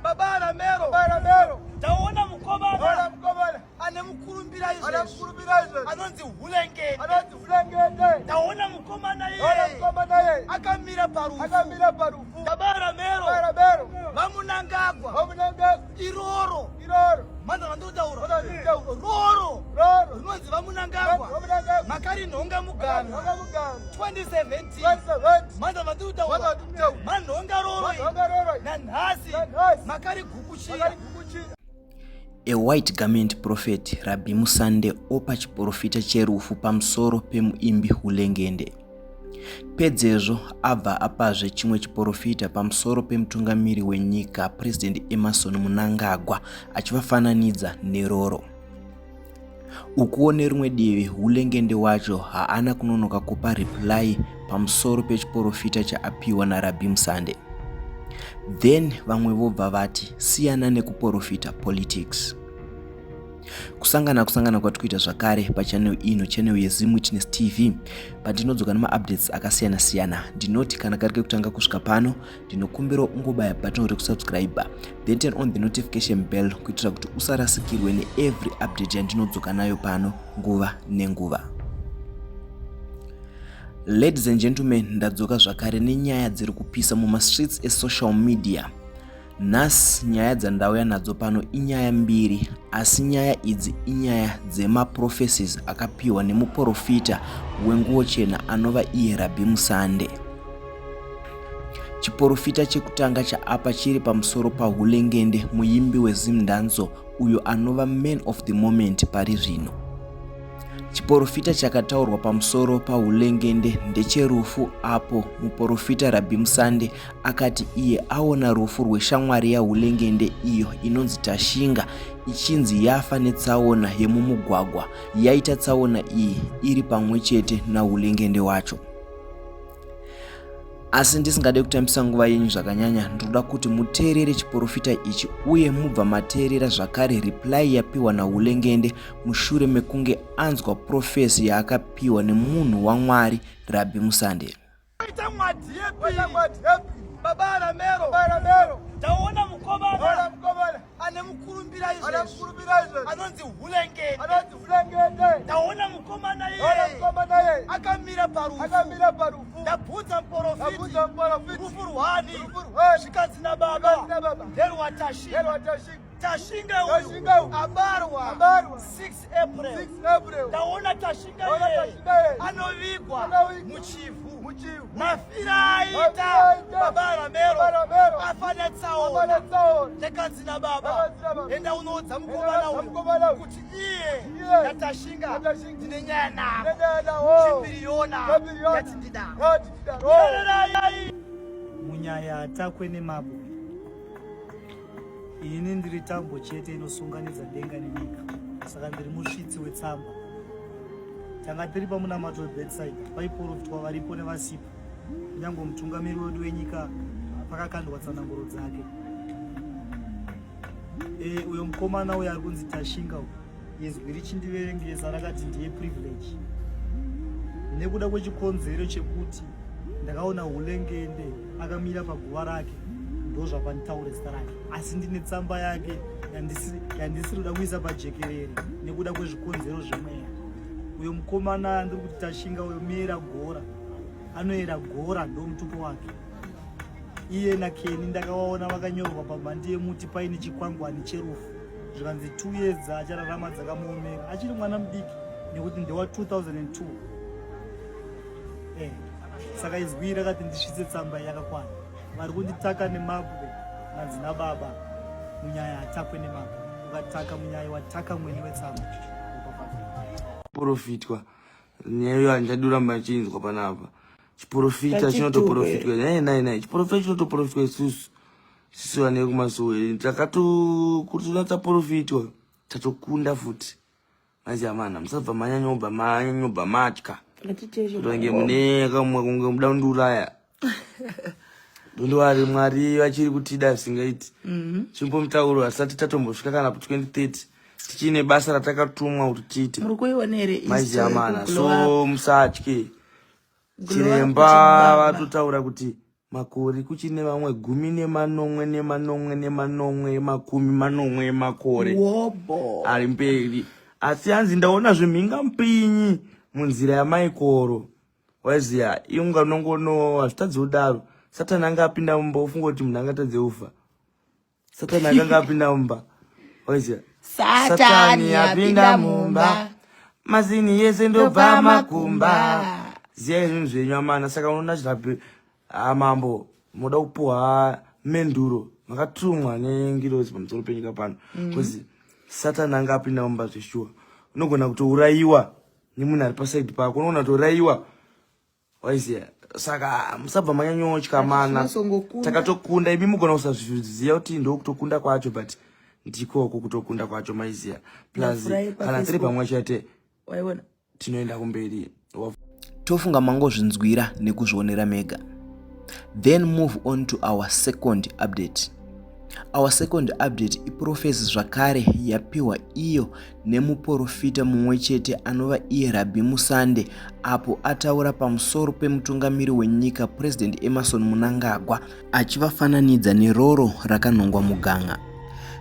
Babara mero. Taona mkomana. Anemukurumbira izvo. Anonzi hulengende. Taona mkomana iye. Akamira parufu. Babara mero. Vamunangagwa. Iroro. Manda vandotaura. Roro. Rinonzi vamunangagwa. Makari nhonga mugano. 2017. Manda vandotaura. Manhonga roro. Nanhasi. Makari kukushira. A white garment prophet Rabbi Musande opa chiprofita cherufu pamusoro pemuimbi Hulengende. Pedzezvo abva apazve chimwe chiprofita pamusoro pemutungamiri wenyika President Emmerson Mnangagwa achivafananidza neroro. Ukuwo nerimwe divi Hulengende wacho haana kunonoka kupa reply pamusoro pechiprofita chaapiwa naRabbi Musande. Then vamwe vobva vati siyana nekuprofita politics. Kusangana kwatikuita zvakare pachannel ino, channel yeZim Witness TV, pandinodzoka nemaupdates akasiyana. Ndinoti kana kari kekutanga kusvika pano, ndinokumbira ungobaya button rekusubscribe, then turn on the notification bell kuitira kuti usarasikirwe neevry update yandinodzoka nayo pano nguva nenguva. Ladies and gentlemen, ndadzoka zvakare nenyaya dziri kupisa mumastreets esocial media. Nhasi nyaya dzandauya nadzo pano inyaya mbiri, asi nyaya idzi inyaya dzemaprophecies akapiwa nemuprofita wenguwo chena anova iye Rabbi Musande. Chiprofita chekutanga chaapa chiri pamusoro paHulengende, muimbi weZim Danzo uyo anova man of the moment pari zvino. Chiprofita chakataurwa pamusoro paHulengende ndecherufu, apo muprofita Rabbi Musande akati iye aona rufu rweshamwari yaHulengende iyo inonzi Tashinga ichinzi yafa netsaona yemumugwagwa, yaita tsaona iyi iri pamwe chete naHulengende wacho. Asi ndisingade kutambisa nguva yenyu zvakanyanya, ndoda kuti muteerere chiprofita ichi uye mubva mateerera zvakare reply yapiwa naHulengende mushure mekunge anzwa prophecy yaakapiwa nemunhu waMwari Rabbi Musande. Babara mero. Taona mkomana. Anemukurumbira izvo. Anonzi hulengende. Taona mkomana iye. Akamira parufu. Ndabvunza muprofita. Rufu rwani. Zvikadzi nababa. Nderwa Tashinga uyu abarwa 6 April. Taona Tashinga iye anovigwa muchivu. Mafira aita Babara mero afane tsaona tekadzi nababa. Enda unoudza mukomana uyu kuti iye naTashinga ndine nyaya navo. Chipiriyona yati ndida. Munyaya atakwe nemabwe, ini ndiri tambo chete inosunganidza denga nenyika, saka ndiri musvitsi wetsamba. Tanga tiri pamunamato webedside paiprofitwa varipo nevasipo, kunyange mutungamiri wedu wenyika pakakandwa tsananguro dzake. Uyo mukomana uyo ari kunzi Tashinga, izwi richindiverengesa rakati ndiye privilege, nekuda kwechikonzero chekuti ndakaona Hulengende akamira paguva rake, ndozvapanitaure zita rake, asi ndine tsamba yake yandisiri kuda kuisa pajekerere nekuda kwezvikonzero zvemweya. Uyo mukomana ndiri kuti Tashinga uyo meera gora, anoera gora ndo mutupo wake. Iye naKeni ndakawaona vakanyorwa pamhandi yemuti paine chikwangwani cherufu zvikanzi 2 years achararama dzakamuomera, achiri mwana mudiki nekuti ndewa 2002. Saka izwi rakati ndisvitse tsamba yakakwana. Vari kunditaka nemabwe madzina baba munyaya atakwe nemabwe. Ukataka munyaya wataka mweni wetsamba. Profitwa nyeyo anjaduramba chinzwa panapa. Chiprofita chinotoprofitwa. Nai. Chiprofita chinotoprofitwa isusu ane kumasowe. Takatu kuti unatsa profitwa tatokunda futi. Mazi amana musabva manyanyoba matya. Kutonge muneka kunge muda kunduraya. Ndondowari Mwari vachiri kutida singaiti. Chimbomutauro asati tatombosvika kana 2030. Tichine basa ratakatumwa kuti tiite. Muri kuionere Maizamana so musatye. Chiremba vatotaura kuti makore kuchine vamwe 10 makumi manomwe makore ari mberi. Asi hanzi ndaona zvemhinga mpinyi munzira yamaikoro. Waiziya iunga nongono hazvitadzi kudaro. Satani anga apinda mumba ufunga kuti munhu angatadze kufa. Satani anga apinda mumba. Waiziya Satani apinda mumba. Mazini yese ndobva makumba. Ziya izvinhu zvenyu amana. Saka unoona chilapi mambo moda kupuhwa menduro makatumwa nengirozi pamusoro penyika pano. Kozi Satani anga apinda mumba zveshuwa. Unogona kutourayiwa nemunhu ari pasaidi pako. Unogona kutourayiwa. Waiziya saka musabva manyanyotya mana. Takatokunda imi mugona kusazviziva kuti ndokutokunda kwacho but ndikoko kutokunda kwacho maiziya. Plus kana tiri pamwe chete tinoenda kumberi. Tofunga mangozvinzwira nekuzvionera mega. Then move on to our second update. Our second update iprofesi zvakare yapiwa iyo nemuprofita mumwe chete anova iye Rabbi Musande apo ataura pamusoro pemutungamiri wenyika President Emmerson Mnangagwa achivafananidza neroro rakanongwa muganga.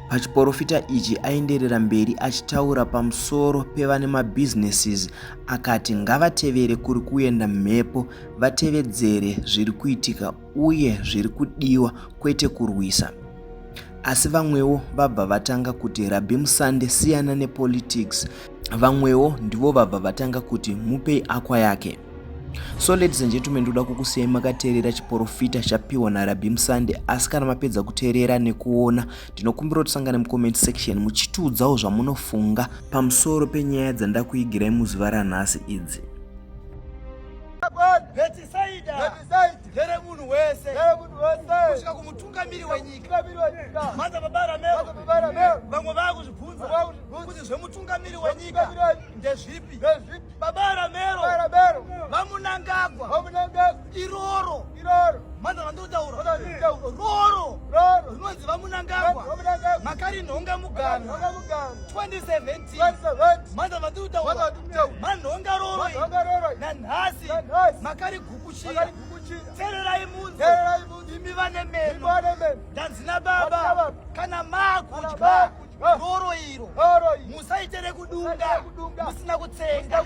Pachiprofita ichi aenderera mberi achitaura pamusoro pevane mabusinesses akati ngavatevere kuri kuenda mhepo vatevedzere zviri kuitika uye zviri kudiwa kwete kurwisa. Asi vamwewo vabva vatanga kuti Rabbi Musande siyana nepolitics. Vamwewo ndivo vabva vatanga kuti mupei akwa yake. So ladies and gentlemen, ndoda kukusiyai makateerera chiprofita chapiwa naRabbi Musande. Asi kana mapedza kuteerera nekuona, ndinokumbira kuti musangane mucomment section muchitiudzawo zvamunofunga pamusoro penyaya dzandakuigirai muzuva ranhasi idzi. Betisaida ndere munhu wese kusvika kumutungamiri wenyika. Manza babara mero vamwe vakuzvibvunza kuti zvemutungamiri wenyika ndezvipi. Babara mero vamunangagwa iroro. Manza vandotaura roro rinonzi vamunangagwa makarinhonga mugano 2017. Manza vandotaura manhonga roro nanhasi makarigukuchira. Tererai munzo imi vane meno ndanzina baba kana makudya roro iro musaitere kudunga musina kutsenga.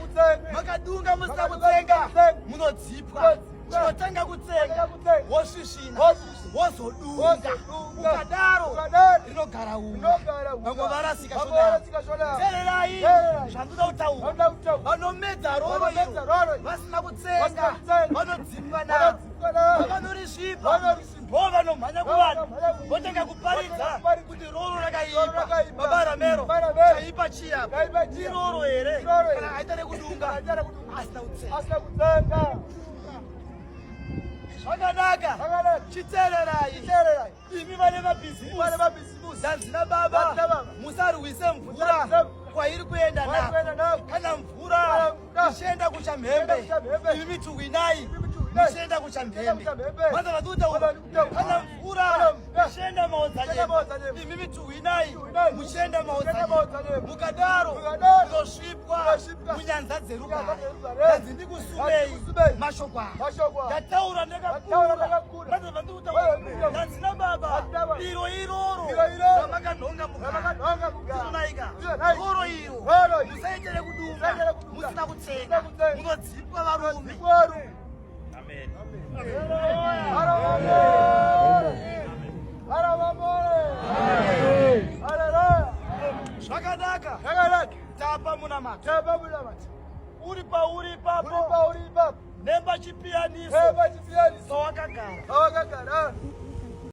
Makadunga musina kutsenga munodzipwa. Chinotanga kutsenga wosvisvina wozodunga ukadaro rinogara unga. Vamwe varasika shona. Tererai zvandoda kutaura. Vanomedza roro iro vasina kutsenga vanodzipwa navo. Vanorisvipa vo vanomhanya kuvanhu votanga kuparidza kuti roro rakaipa. Babara mero chaipa chiyapa iroro here kana aita nekudunga asina kutsenga. Zvakanaka chiteererai imi vane mabhizimusi. Ndanzina baba musarwise mvura kwairi kuenda nako. Kana mvura ichienda kuchamhembe imi mituwinai muchienda kuchamhembe. Manza vatutaura kana mvura ichienda maodzanyemba imi mituwinai muchienda maodzanyemba. Mukadaro munosvipwa munyanza dzerugare. Ndanzi ndikusumei mashoko aya ndataura ndakakura. Manza vatutaura ndanzina baba iro iroro ramakanhonga muganonaika roro iro musaitere kudunga musina kutsenga munodzipwa varume. Zvakanaka tapa munamata uri pauri ipapo nemba chipiyaniso pawakagara